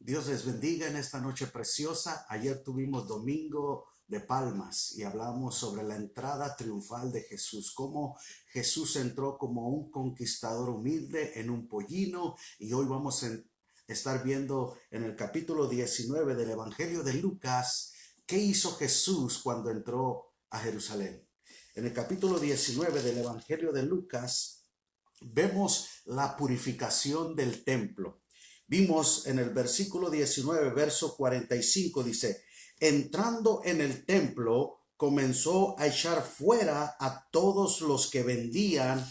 Dios les bendiga en esta noche preciosa. Ayer tuvimos Domingo de Palmas y hablamos sobre la entrada triunfal de Jesús, cómo Jesús entró como un conquistador humilde en un pollino, y hoy vamos a estar viendo en el capítulo 19 del Evangelio de Lucas qué hizo Jesús cuando entró a Jerusalén. En el capítulo 19 del Evangelio de Lucas vemos la purificación del templo. Vimos en el versículo 19, verso 45, dice: entrando en el templo, comenzó a echar fuera a todos los que vendían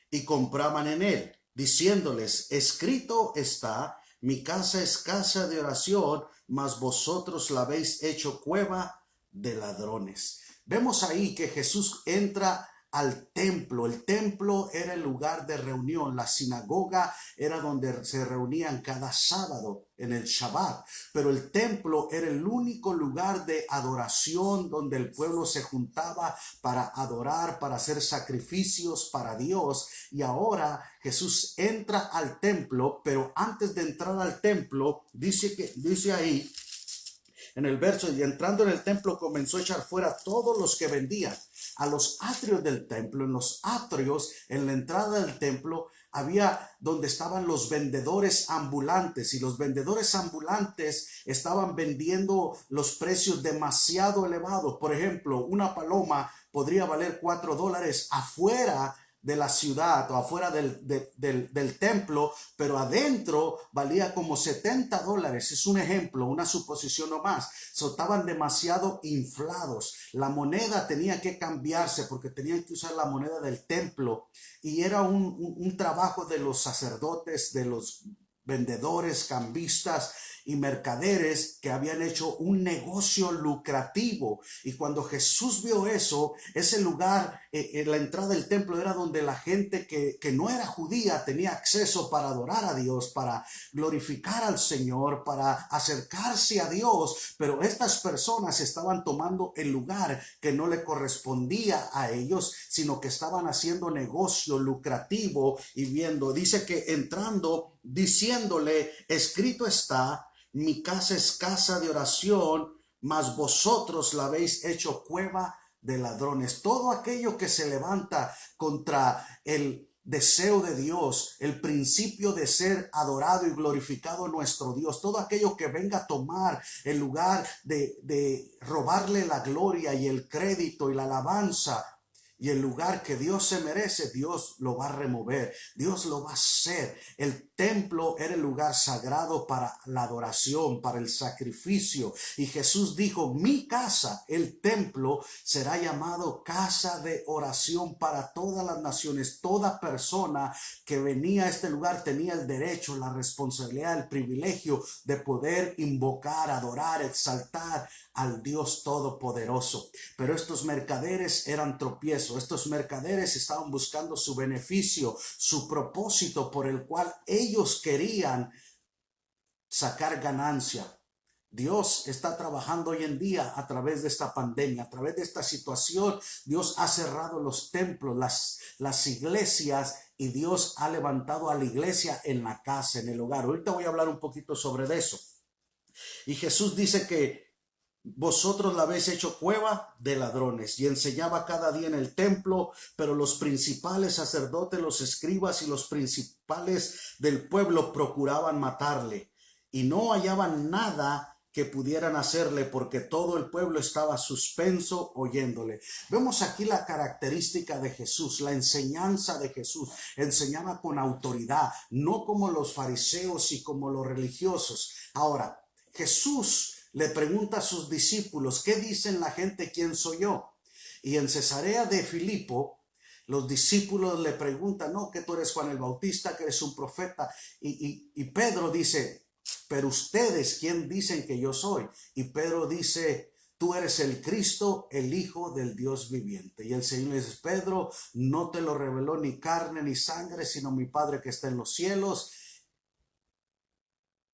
y compraban en él, diciéndoles: escrito está, mi casa es casa de oración, mas vosotros la habéis hecho cueva de ladrones. Vemos ahí que Jesús entra al templo. El templo era el lugar de reunión. La sinagoga era donde se reunían cada sábado en el Shabbat, pero el templo era el único lugar de adoración donde el pueblo se juntaba para adorar, para hacer sacrificios para Dios. Y ahora Jesús entra al templo, pero antes de entrar al templo, dice ahí en el verso: y entrando en el templo comenzó a echar fuera a todos los que vendían. A los atrios del templo, en los atrios, en la entrada del templo, había donde estaban los vendedores ambulantes, y los vendedores ambulantes estaban vendiendo los precios demasiado elevados. Por ejemplo, una paloma podría valer $4 afuera de la ciudad o afuera del templo, pero adentro valía como $70. Es un ejemplo, una suposición no más. Estaban demasiado inflados. La moneda tenía que cambiarse porque tenían que usar la moneda del templo, y era un trabajo de los sacerdotes, de los vendedores, cambistas y mercaderes que habían hecho un negocio lucrativo. Y cuando Jesús vio eso, ese lugar, en la entrada del templo, era donde la gente que no era judía tenía acceso para adorar a Dios, para glorificar al Señor, para acercarse a Dios. Pero estas personas estaban tomando el lugar que no le correspondía a ellos, sino que estaban haciendo negocio lucrativo y viendo. Dice que entrando, diciéndole: escrito está, mi casa es casa de oración, mas vosotros la habéis hecho cueva de ladrones. Todo aquello que se levanta contra el deseo de Dios, el principio de ser adorado y glorificado nuestro Dios, todo aquello que venga a tomar el lugar de robarle la gloria y el crédito y la alabanza y el lugar que Dios se merece, Dios lo va a remover, Dios lo va a hacer. El templo era el lugar sagrado para la adoración, para el sacrificio. Y Jesús dijo: mi casa, el templo, será llamado casa de oración para todas las naciones. Toda persona que venía a este lugar tenía el derecho, la responsabilidad, el privilegio de poder invocar, adorar, exaltar al Dios Todopoderoso. Pero estos mercaderes eran tropiezo. Estos mercaderes estaban buscando su beneficio, su propósito por el cual ellos querían sacar ganancia. Dios está trabajando hoy en día a través de esta pandemia, a través de esta situación. Dios ha cerrado los templos, las iglesias, y Dios ha levantado a la iglesia en la casa, en el hogar. Ahorita voy a hablar un poquito sobre eso. Y Jesús dice que vosotros la habéis hecho cueva de ladrones. Y enseñaba cada día en el templo, pero los principales sacerdotes, los escribas y los principales del pueblo procuraban matarle, y no hallaban nada que pudieran hacerle, porque todo el pueblo estaba suspenso oyéndole. Vemos aquí la característica de Jesús, la enseñanza de Jesús. Enseñaba con autoridad, no como los fariseos y como los religiosos. Ahora, Jesús le pregunta a sus discípulos: ¿qué dicen la gente quién soy yo? Y en Cesarea de Filipo, los discípulos le preguntan: no, que tú eres Juan el Bautista, que eres un profeta. Y Pedro dice: pero ustedes, ¿quién dicen que yo soy? Y Pedro dice: tú eres el Cristo, el Hijo del Dios viviente. Y el Señor le dice: Pedro, no te lo reveló ni carne ni sangre, sino mi Padre que está en los cielos.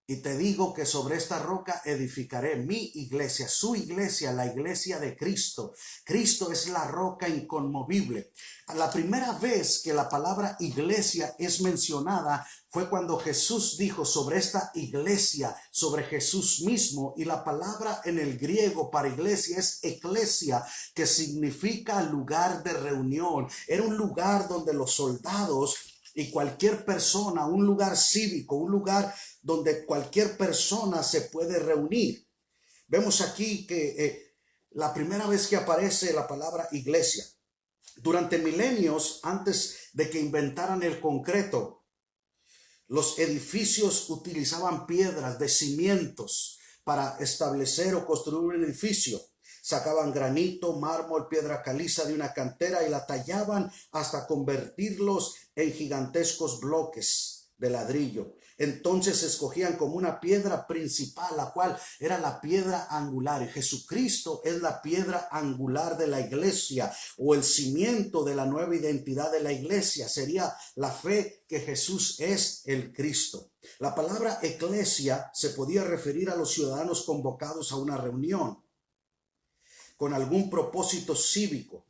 Y te digo que sobre esta roca edificaré mi iglesia, su iglesia, la iglesia de Cristo. Cristo es la roca inconmovible. La primera vez que la palabra iglesia es mencionada fue cuando Jesús dijo sobre esta iglesia, sobre Jesús mismo. Y la palabra en el griego para iglesia es eclesia, que significa lugar de reunión. Era un lugar donde los soldados y cualquier persona, un lugar cívico, un lugar donde cualquier persona se puede reunir. Vemos aquí que la primera vez que aparece la palabra iglesia, durante milenios antes de que inventaran el concreto, los edificios utilizaban piedras de cimientos para establecer o construir un edificio. Sacaban granito, mármol, piedra caliza de una cantera y la tallaban hasta convertirlos en gigantescos bloques de ladrillo. Entonces escogían como una piedra principal, la cual era la piedra angular. Y Jesucristo es la piedra angular de la iglesia, o el cimiento de la nueva identidad de la iglesia. Sería la fe que Jesús es el Cristo. La palabra eclesia se podía referir a los ciudadanos convocados a una reunión con algún propósito cívico,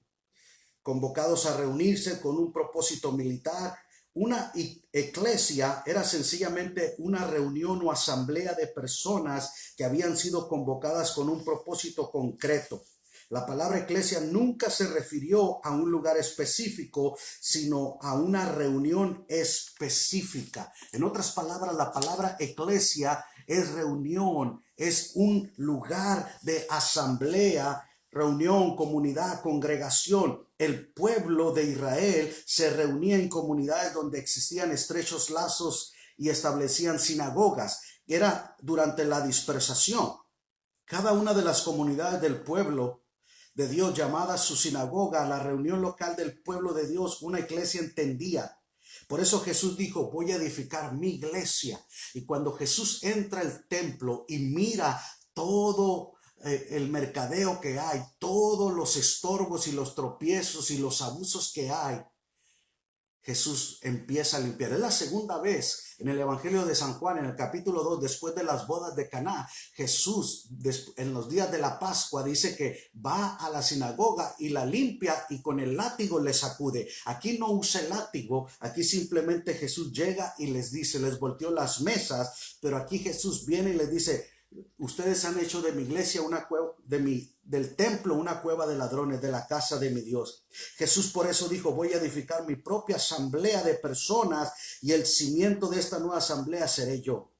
convocados a reunirse con un propósito militar. Una eclesia era sencillamente una reunión o asamblea de personas que habían sido convocadas con un propósito concreto. La palabra eclesia nunca se refirió a un lugar específico, sino a una reunión específica. En otras palabras, la palabra eclesia es reunión, es un lugar de asamblea, reunión, comunidad, congregación. El pueblo de Israel se reunía en comunidades donde existían estrechos lazos y establecían sinagogas. Era durante la dispersación. Cada una de las comunidades del pueblo de Dios, llamada su sinagoga, la reunión local del pueblo de Dios, una iglesia entendía. Por eso Jesús dijo, voy a edificar mi iglesia. Y cuando Jesús entra al templo y mira todo el mercadeo que hay, todos los estorbos y los tropiezos y los abusos que hay, Jesús empieza a limpiar. Es la segunda vez en el Evangelio de San Juan, en el capítulo 2, después de las bodas de Caná. Jesús, en los días de la Pascua, dice que va a la sinagoga y la limpia y con el látigo le sacude. Aquí no usa el látigo, aquí simplemente Jesús llega y les dice, les volteó las mesas, pero aquí Jesús viene y les dice, ustedes han hecho de mi iglesia una cueva, del templo una cueva de ladrones, de la casa de mi Dios. Jesús por eso dijo, voy a edificar mi propia asamblea de personas y el cimiento de esta nueva asamblea seré yo.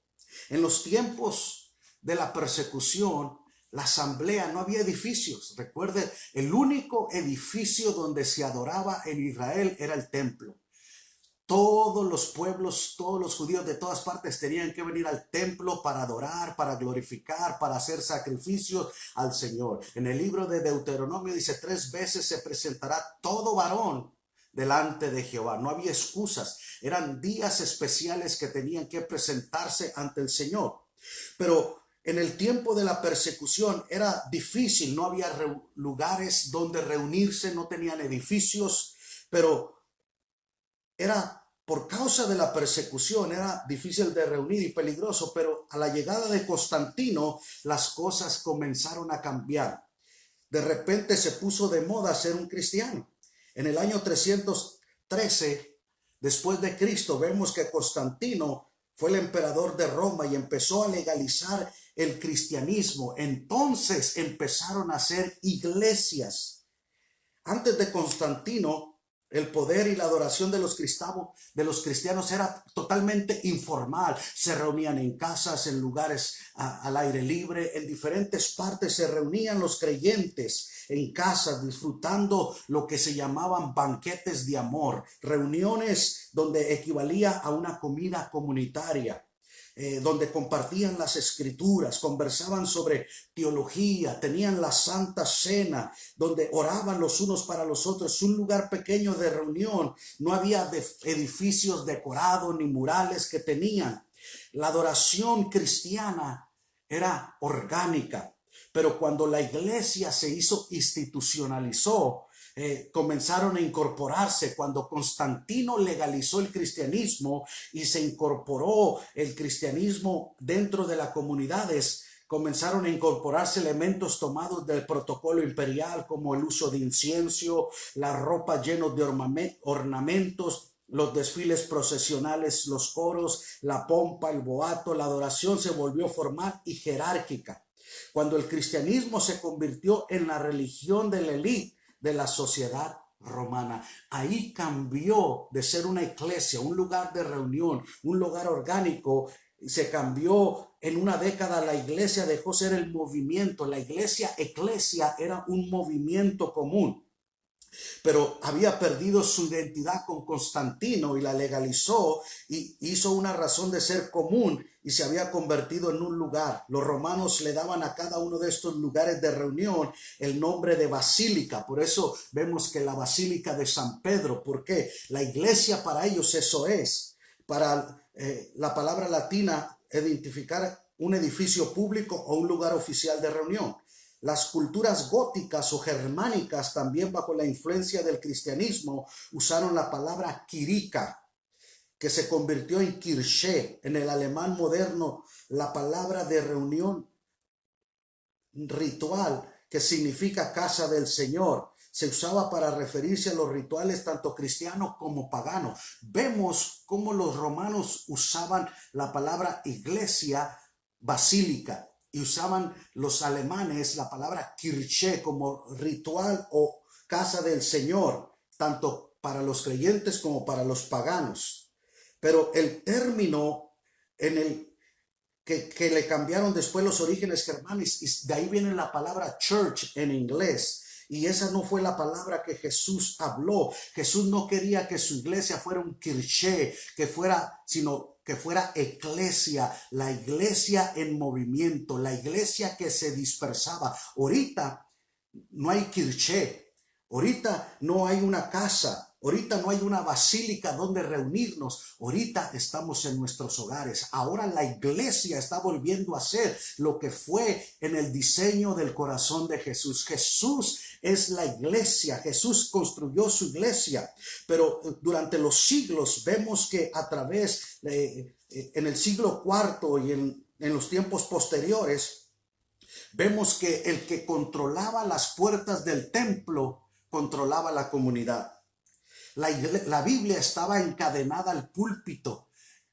En los tiempos de la persecución, la asamblea, no había edificios. Recuerde, el único edificio donde se adoraba en Israel era el templo. Todos los pueblos, todos los judíos de todas partes tenían que venir al templo para adorar, para glorificar, para hacer sacrificios al Señor. En el libro de Deuteronomio dice, 3 veces se presentará todo varón delante de Jehová. No había excusas. Eran días especiales que tenían que presentarse ante el Señor. Pero en el tiempo de la persecución era difícil. No había lugares donde reunirse, no tenían edificios, pero era por causa de la persecución, era difícil de reunir y peligroso, pero a la llegada de Constantino las cosas comenzaron a cambiar. De repente se puso de moda ser un cristiano. En el año 313 después de Cristo vemos que Constantino fue el emperador de Roma y empezó a legalizar el cristianismo. Entonces empezaron a hacer iglesias. Antes de Constantino, el poder y la adoración de los cristianos era totalmente informal. Se reunían en casas, en lugares al aire libre, en diferentes partes se reunían los creyentes en casas, disfrutando lo que se llamaban banquetes de amor, reuniones donde equivalía a una comida comunitaria. Donde compartían las escrituras, conversaban sobre teología, tenían la Santa Cena, donde oraban los unos para los otros, un lugar pequeño de reunión. No había edificios decorados ni murales que tenían. La adoración cristiana era orgánica, pero cuando la iglesia se institucionalizó, comenzaron a incorporarse cuando Constantino legalizó el cristianismo y se incorporó el cristianismo dentro de las comunidades. Comenzaron a incorporarse elementos tomados del protocolo imperial, como el uso de incienso, la ropa llena de ornamentos, los desfiles procesionales, los coros, la pompa, el boato. La adoración se volvió formal y jerárquica. Cuando el cristianismo se convirtió en la religión de la élite de la sociedad romana, ahí cambió de ser una iglesia, un lugar de reunión, un lugar orgánico. Se cambió en una década. La iglesia dejó ser el movimiento. La eclesia era un movimiento común, pero había perdido su identidad con Constantino y la legalizó y hizo una razón de ser común y se había convertido en un lugar. Los romanos le daban a cada uno de estos lugares de reunión el nombre de basílica. Por eso vemos que la basílica de San Pedro, ¿por qué? La iglesia para ellos eso es. Para la palabra latina, identificar un edificio público o un lugar oficial de reunión. Las culturas góticas o germánicas, también bajo la influencia del cristianismo, usaron la palabra kirika, que se convirtió en Kirche. En el alemán moderno, la palabra de reunión ritual, que significa casa del Señor, se usaba para referirse a los rituales tanto cristianos como paganos. Vemos cómo los romanos usaban la palabra iglesia, basílica, y usaban los alemanes la palabra Kirche como ritual o casa del Señor, tanto para los creyentes como para los paganos. Pero el término en el que le cambiaron después los orígenes germanos, y de ahí viene la palabra church en inglés. Y esa no fue la palabra que Jesús habló. Jesús no quería que su iglesia fuera un kirché, sino que fuera eclesia, la iglesia en movimiento, la iglesia que se dispersaba. Ahorita no hay kirché, ahorita no hay una casa, ahorita no hay una basílica donde reunirnos. Ahorita estamos en nuestros hogares. Ahora la iglesia está volviendo a ser lo que fue en el diseño del corazón de Jesús. Jesús es la iglesia. Jesús construyó su iglesia. Pero durante los siglos vemos que a través en el siglo IV y en los tiempos posteriores, vemos que el que controlaba las puertas del templo controlaba la comunidad. La Biblia estaba encadenada al púlpito.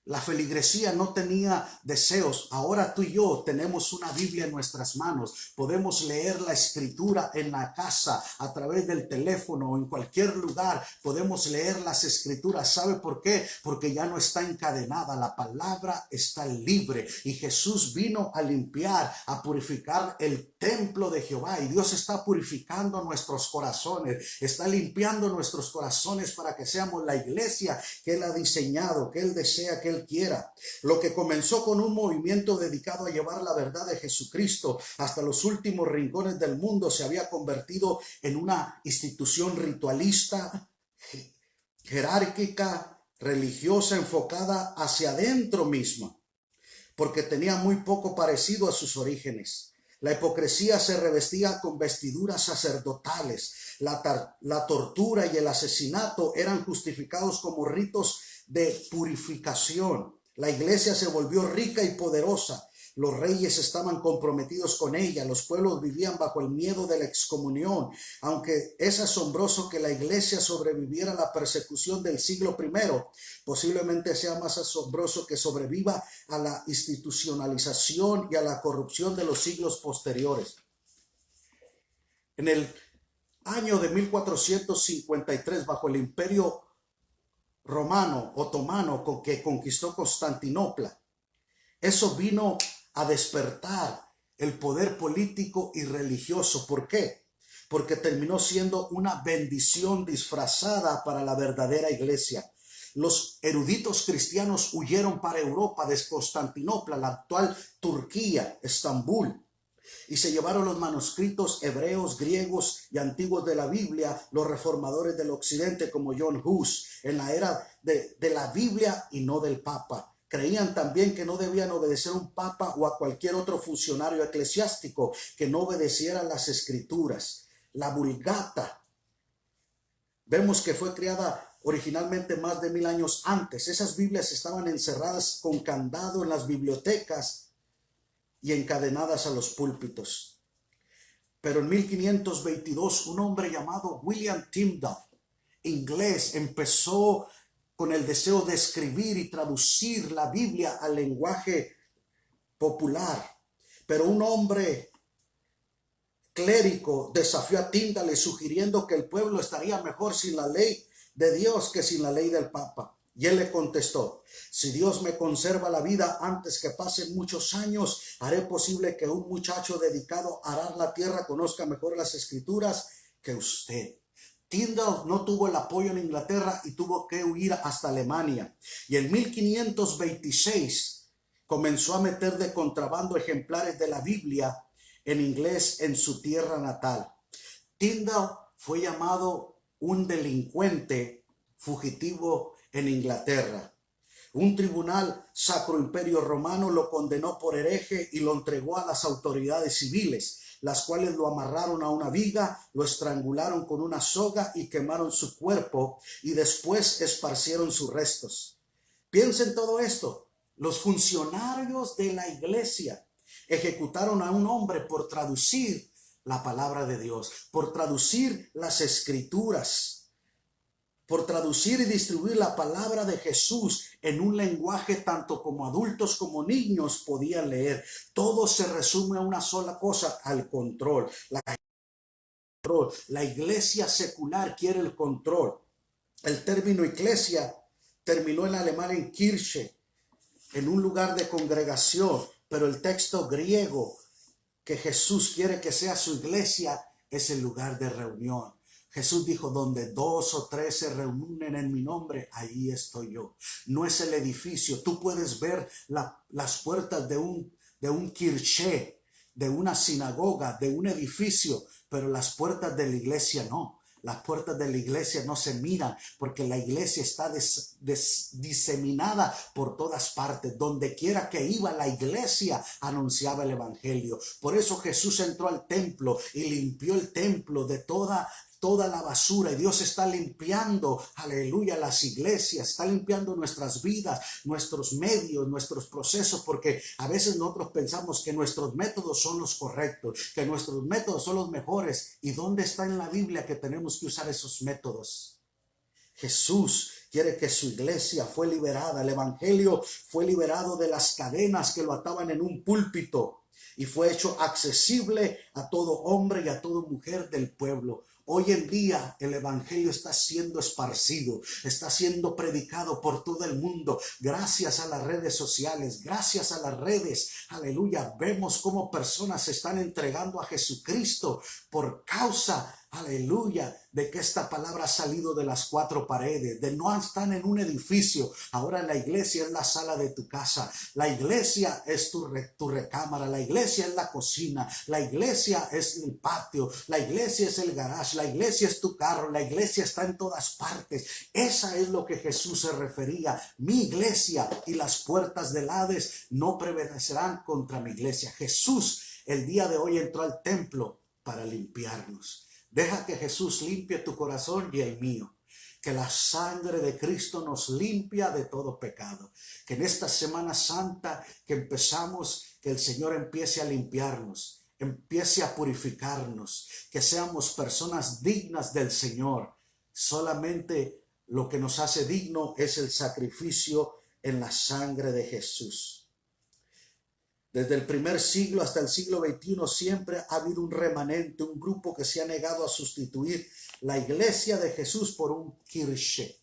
La feligresía no tenía deseos. Ahora tú y yo tenemos una Biblia en nuestras manos. Podemos leer la escritura en la casa, a través del teléfono o en cualquier lugar. Podemos leer las escrituras. ¿Sabe por qué? Porque ya no está encadenada. La palabra está libre. Y Jesús vino a limpiar, a purificar el templo de Jehová. Y Dios está purificando nuestros corazones. Está limpiando nuestros corazones para que seamos la iglesia que Él ha diseñado, que Él desea, que Él quiera. Lo que comenzó con un movimiento dedicado a llevar la verdad de Jesucristo hasta los últimos rincones del mundo se había convertido en una institución ritualista, jerárquica, religiosa, enfocada hacia adentro misma, porque tenía muy poco parecido a sus orígenes. La hipocresía se revestía con vestiduras sacerdotales. La tortura y el asesinato eran justificados como ritos de purificación. La iglesia se volvió rica y poderosa. Los reyes estaban comprometidos con ella. Los pueblos vivían bajo el miedo de la excomunión. Aunque es asombroso que la iglesia sobreviviera a la persecución del siglo I, posiblemente sea más asombroso que sobreviva a la institucionalización y a la corrupción de los siglos posteriores. En el año de 1453, bajo el imperio romano, otomano, que conquistó Constantinopla, eso vino a despertar el poder político y religioso. ¿Por qué? Porque terminó siendo una bendición disfrazada para la verdadera iglesia. Los eruditos cristianos huyeron para Europa, desde Constantinopla, la actual Turquía, Estambul, y se llevaron los manuscritos hebreos, griegos y antiguos de la Biblia. Los reformadores del occidente, como John Hus, en la era de la Biblia y no del Papa. Creían también que no debían obedecer a un papa o a cualquier otro funcionario eclesiástico que no obedeciera las escrituras. La Vulgata Vemos que fue creada originalmente más de 1000 años antes. Esas Biblias estaban encerradas con candado en las bibliotecas y encadenadas a los púlpitos. Pero en 1522 un hombre llamado William Tyndale, inglés, empezó con el deseo de escribir y traducir la Biblia al lenguaje popular. Pero un hombre clérigo desafió a Tyndale sugiriendo que el pueblo estaría mejor sin la ley de Dios que sin la ley del Papa. Y él le contestó: si Dios me conserva la vida antes que pasen muchos años, haré posible que un muchacho dedicado a arar la tierra conozca mejor las escrituras que usted. Tyndale no tuvo el apoyo en Inglaterra y tuvo que huir hasta Alemania. Y en 1526 comenzó a meter de contrabando ejemplares de la Biblia en inglés en su tierra natal. Tyndale fue llamado un delincuente fugitivo en Inglaterra. Un tribunal Sacro Imperio Romano lo condenó por hereje y lo entregó a las autoridades civiles, las cuales lo amarraron a una viga, lo estrangularon con una soga y quemaron su cuerpo, y después esparcieron sus restos. Piensen todo esto. Los funcionarios de la iglesia ejecutaron a un hombre por traducir la palabra de Dios, por traducir las escrituras, por traducir y distribuir la palabra de Jesús en un lenguaje tanto como adultos como niños podían leer. Todo se resume a una sola cosa: al control. La iglesia secular quiere el control. El término iglesia terminó en alemán en Kirche, en un lugar de congregación, pero el texto griego que Jesús quiere que sea su iglesia es el lugar de reunión. Jesús dijo: donde 2 o 3 se reúnen en mi nombre, ahí estoy yo. No es el edificio. Tú puedes ver las puertas de un kirche, de una sinagoga, de un edificio, pero las puertas de la iglesia no. Las puertas de la iglesia no se miran, porque la iglesia está diseminada por todas partes. Donde quiera que iba la iglesia, anunciaba el evangelio. Por eso Jesús entró al templo y limpió el templo de toda la basura, y Dios está limpiando, aleluya, las iglesias, está limpiando nuestras vidas, nuestros medios, nuestros procesos, porque a veces nosotros pensamos que nuestros métodos son los correctos, que nuestros métodos son los mejores. ¿Y dónde está en la Biblia que tenemos que usar esos métodos? Jesús quiere que su iglesia fue liberada. El evangelio fue liberado de las cadenas que lo ataban en un púlpito y fue hecho accesible a todo hombre y a toda mujer del pueblo. Hoy en día el evangelio está siendo esparcido, está siendo predicado por todo el mundo, gracias a las redes sociales, gracias a las redes, aleluya. Vemos cómo personas se están entregando a Jesucristo por causa, aleluya, de que esta palabra ha salido de las 4 paredes, de no estar en un edificio. Ahora la iglesia es la sala de tu casa, la iglesia es tu recámara, la iglesia es la cocina, la iglesia es el patio, la iglesia es el garage, la iglesia es tu carro, la iglesia está en todas partes. Esa es lo que Jesús se refería: mi iglesia, y las puertas del Hades no prevalecerán contra mi iglesia. Jesús el día de hoy entró al templo para limpiarnos. Deja que Jesús limpie tu corazón y el mío. Que la sangre de Cristo nos limpia de todo pecado. Que en esta Semana Santa que empezamos, que el Señor empiece a limpiarnos, empiece a purificarnos, que seamos personas dignas del Señor. Solamente lo que nos hace digno es el sacrificio en la sangre de Jesús. Desde el primer siglo hasta el siglo XXI siempre ha habido un remanente, un grupo que se ha negado a sustituir la iglesia de Jesús por un kirche,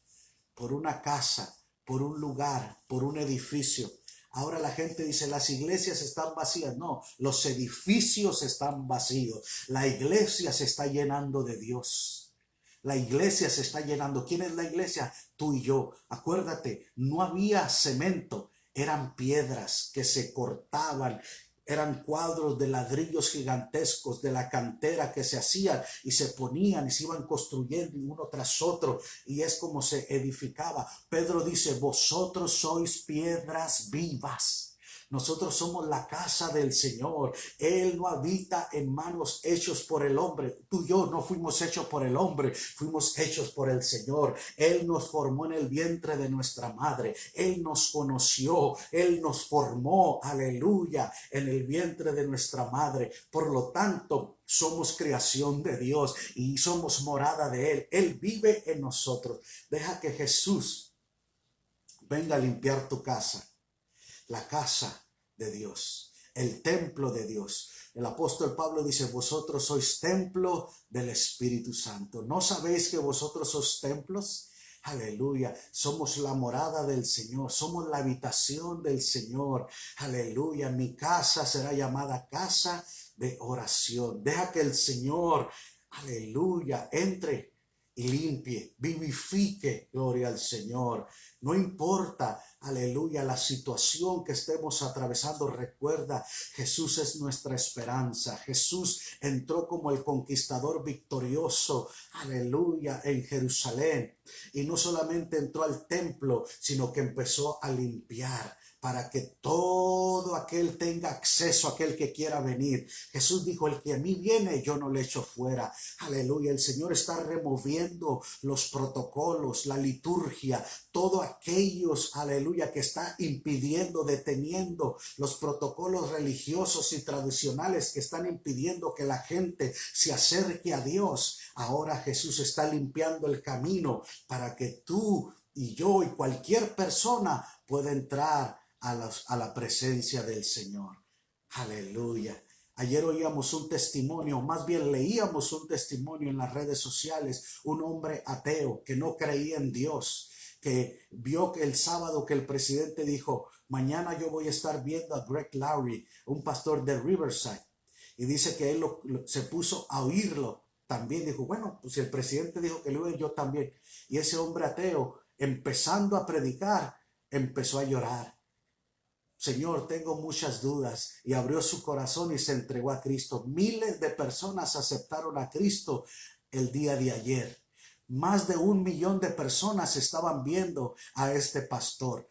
por una casa, por un lugar, por un edificio. Ahora la gente dice: las iglesias están vacías. No, los edificios están vacíos. La iglesia se está llenando de Dios. La iglesia se está llenando. ¿Quién es la iglesia? Tú y yo. Acuérdate, no había cemento. Eran piedras que se cortaban, eran cuadros de ladrillos gigantescos de la cantera que se hacían y se ponían y se iban construyendo uno tras otro, y es como se edificaba. Pedro dice: vosotros sois piedras vivas. Nosotros somos la casa del Señor. Él no habita en manos hechos por el hombre. Tú y yo no fuimos hechos por el hombre, fuimos hechos por el Señor. Él nos formó en el vientre de nuestra madre. Él nos conoció. Él nos formó, aleluya, en el vientre de nuestra madre. Por lo tanto, somos creación de Dios y somos morada de Él. Él vive en nosotros. Deja que Jesús venga a limpiar tu casa, la casa de Dios, el templo de Dios. El apóstol Pablo dice, vosotros sois templo del Espíritu Santo. ¿No sabéis que vosotros sois templos? Aleluya, somos la morada del Señor, somos la habitación del Señor. Aleluya, mi casa será llamada casa de oración. Deja que el Señor, aleluya, entre y limpie, vivifique, gloria al Señor. No importa, aleluya, la situación que estemos atravesando, recuerda, Jesús es nuestra esperanza. Jesús entró como el conquistador victorioso, aleluya, en Jerusalén. Y no solamente entró al templo, sino que empezó a limpiar, para que todo aquel tenga acceso, aquel que quiera venir. Jesús dijo, el que a mí viene, yo no le echo fuera. Aleluya, el Señor está removiendo los protocolos, la liturgia, todo aquellos, aleluya, que está impidiendo, deteniendo los protocolos religiosos y tradicionales que están impidiendo que la gente se acerque a Dios. Ahora Jesús está limpiando el camino para que tú y yo y cualquier persona pueda entrar a la presencia del Señor. Aleluya. Ayer oíamos un testimonio, más bien leíamos un testimonio en las redes sociales, un hombre ateo que no creía en Dios, que vio que el sábado que el presidente dijo, mañana yo voy a estar viendo a Greg Laurie, un pastor de Riverside, y dice que él se puso a oírlo. También dijo, bueno, pues si el presidente dijo que lo iba, yo también. Y ese hombre ateo, empezando a predicar, empezó a llorar. Señor, tengo muchas dudas, y abrió su corazón y se entregó a Cristo. Miles de personas aceptaron a Cristo el día de ayer. Más de 1 millón de personas estaban viendo a este pastor.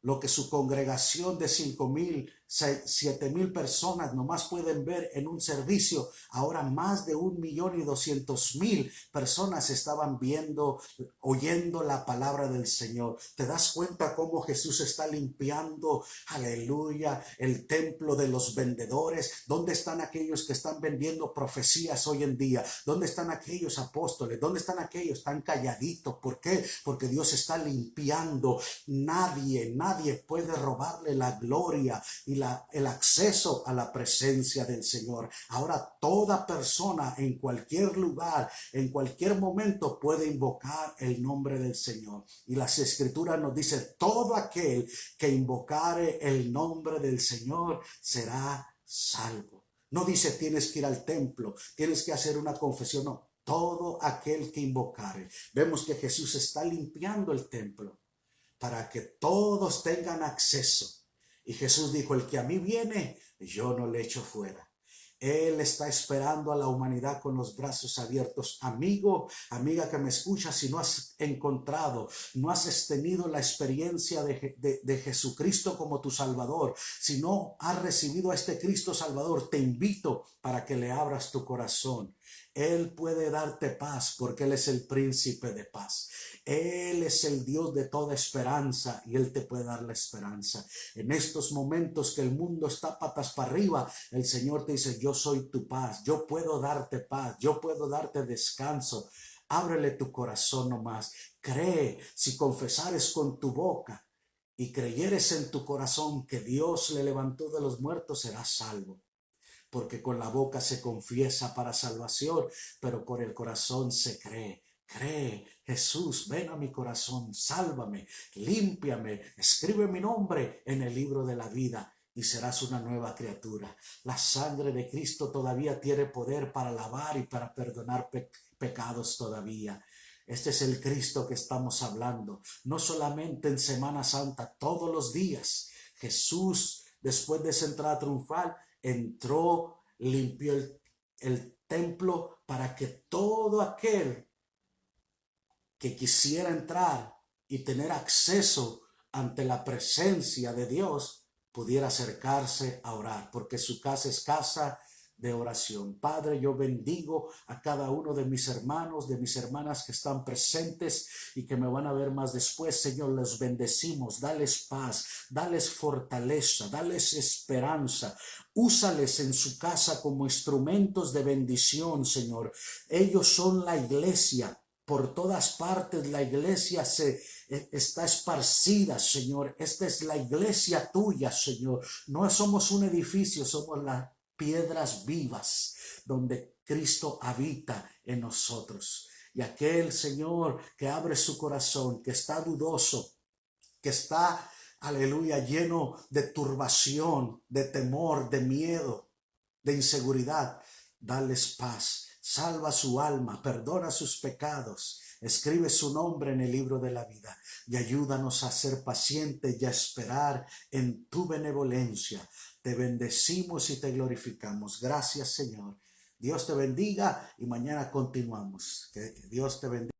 Lo que su congregación de 5,000, 7,000 personas nomás pueden ver en un servicio, ahora más de 1,200,000 personas estaban viendo, oyendo la palabra del Señor. ¿Te das cuenta cómo Jesús está limpiando, aleluya, el templo de los vendedores? ¿Dónde están aquellos que están vendiendo profecías hoy en día? ¿Dónde están aquellos apóstoles? ¿Dónde están aquellos tan calladitos? ¿Por qué? Porque Dios está limpiando. Nadie puede robarle la gloria y el acceso a la presencia del Señor. Ahora toda persona en cualquier lugar, en cualquier momento puede invocar el nombre del Señor. Y las Escrituras nos dicen, todo aquel que invocare el nombre del Señor será salvo. No dice tienes que ir al templo, tienes que hacer una confesión, no. Todo aquel que invocare. Vemos que Jesús está limpiando el templo para que todos tengan acceso. Y Jesús dijo, el que a mí viene, yo no le echo fuera. Él está esperando a la humanidad con los brazos abiertos. Amigo, amiga que me escucha, si no has encontrado, no has tenido la experiencia de Jesucristo como tu Salvador, si no has recibido a este Cristo Salvador, te invito para que le abras tu corazón. Él puede darte paz porque Él es el príncipe de paz. Él es el Dios de toda esperanza y Él te puede dar la esperanza. En estos momentos que el mundo está patas para arriba, el Señor te dice, yo soy tu paz, yo puedo darte paz, yo puedo darte descanso. Ábrele tu corazón nomás. Cree, si confesares con tu boca y creyeres en tu corazón que Dios le levantó de los muertos, serás salvo. Porque con la boca se confiesa para salvación, pero por el corazón se cree. Cree, Jesús, ven a mi corazón, sálvame, límpiame, escribe mi nombre en el libro de la vida y serás una nueva criatura. La sangre de Cristo todavía tiene poder para lavar y para perdonar pecados todavía. Este es el Cristo que estamos hablando, no solamente en Semana Santa, todos los días. Jesús, después de esa entrada triunfal, entró, limpió el templo para que todo aquel que quisiera entrar y tener acceso ante la presencia de Dios pudiera acercarse a orar, porque su casa es casa de oración. Padre, yo bendigo a cada uno de mis hermanos, de mis hermanas que están presentes y que me van a ver más después. Señor, los bendecimos, dales paz, dales fortaleza, dales esperanza. Úsales en su casa como instrumentos de bendición, Señor. Ellos son la iglesia. Por todas partes la iglesia está esparcida, Señor. Esta es la iglesia tuya, Señor. No somos un edificio, somos las piedras vivas donde Cristo habita en nosotros. Y aquel, Señor, que abre su corazón, que está dudoso, que está, aleluya, lleno de turbación, de temor, de miedo, de inseguridad, dales paz, salva su alma, perdona sus pecados, escribe su nombre en el libro de la vida y ayúdanos a ser pacientes y a esperar en tu benevolencia. Te bendecimos y te glorificamos. Gracias, Señor. Dios te bendiga y mañana continuamos. Que Dios te bendiga.